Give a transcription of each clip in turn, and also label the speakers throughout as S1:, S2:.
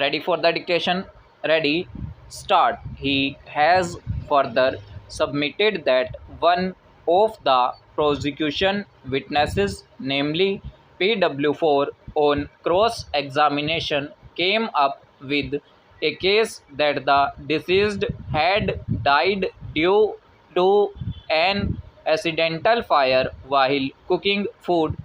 S1: Ready for the dictation? Ready? Start. He has further submitted that one of the prosecution witnesses, namely PW4, on cross examination came up with a case that the deceased had died due to an accidental fire while cooking food.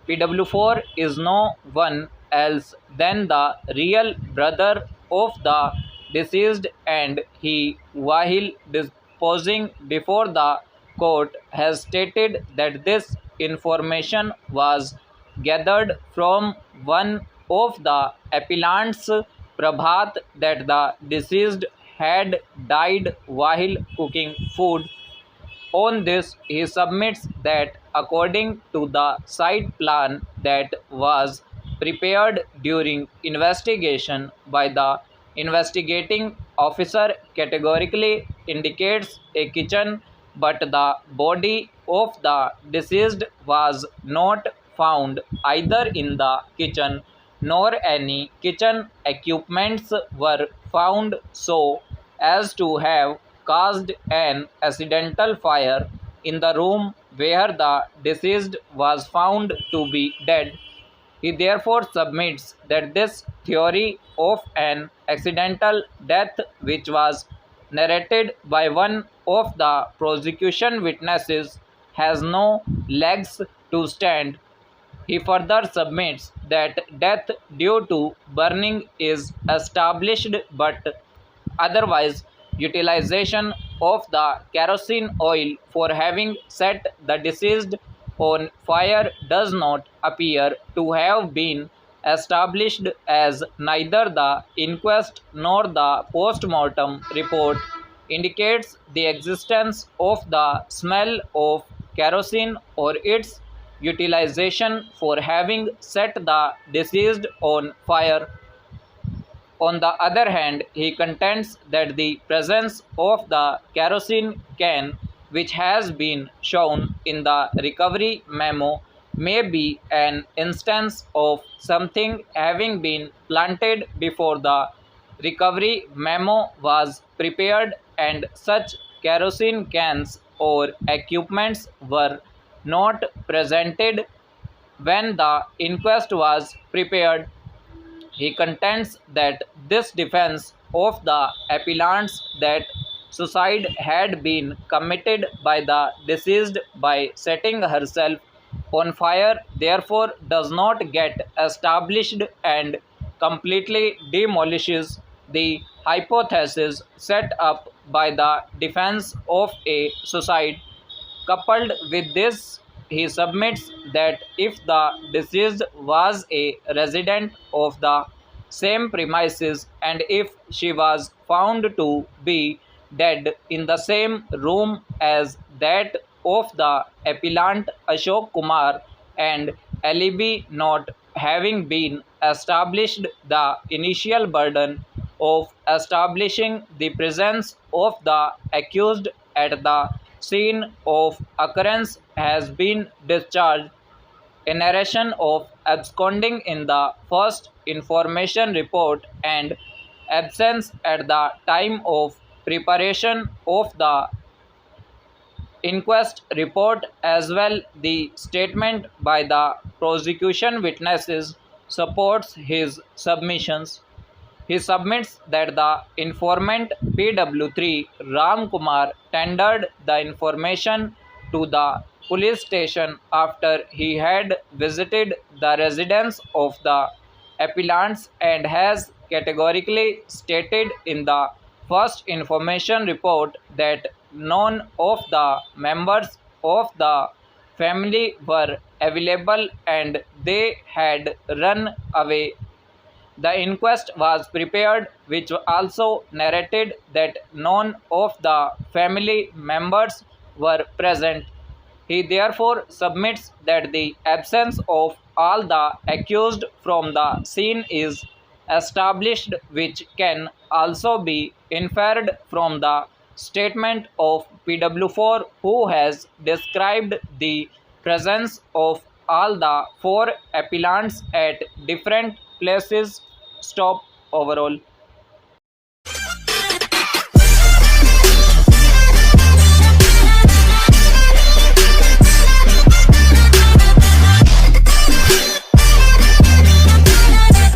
S1: PW4 is no one else than the real brother of the deceased, and he, while disposing before the court, has stated that this information was gathered from one of the appellants, Prabhat, that the deceased had died while cooking food. On this, he submits that according to the site plan that was prepared during investigation by the investigating officer categorically indicates a kitchen, but the body of the deceased was not found either in the kitchen nor any kitchen equipments were found so as to have caused an accidental fire in the room where the deceased was found to be dead. He therefore submits that this theory of an accidental death, which was narrated by one of the prosecution witnesses, has no legs to stand. He further submits that death due to burning is established, but otherwise utilization of the kerosene oil for having set the deceased on fire does not appear to have been established, as neither the inquest nor the post-mortem report indicates the existence of the smell of kerosene or its utilization for having set the deceased on fire. On the other hand, he contends that the presence of the kerosene can, which has been shown in the recovery memo, may be an instance of something having been planted before the recovery memo was prepared, and such kerosene cans or equipments were not presented when the inquest was prepared. He contends that this defense of the appellants that suicide had been committed by the deceased by setting herself on fire therefore does not get established and completely demolishes the hypothesis set up by the defense of a suicide. Coupled with this, he submits that if the deceased was a resident of the same premises and if she was found to be dead in the same room as that of the appellant Ashok Kumar, and alibi not having been established, the initial burden of establishing the presence of the accused at the scene of occurrence has been discharged. A narration of absconding in the first information report and absence at the time of preparation of the inquest report, as well the statement by the prosecution witnesses, supports his submissions. He submits that the informant PW3 Ram Kumar tendered the information to the police station after he had visited the residence of the appellants and has categorically stated in the first information report that none of the members of the family were available and they had run away. The inquest was prepared, which also narrated that none of the family members were present. He therefore submits that the absence of all the accused from the scene is established, which can also be inferred from the statement of PW4, who has described the presence of all the four appellants at different places. Stop. overall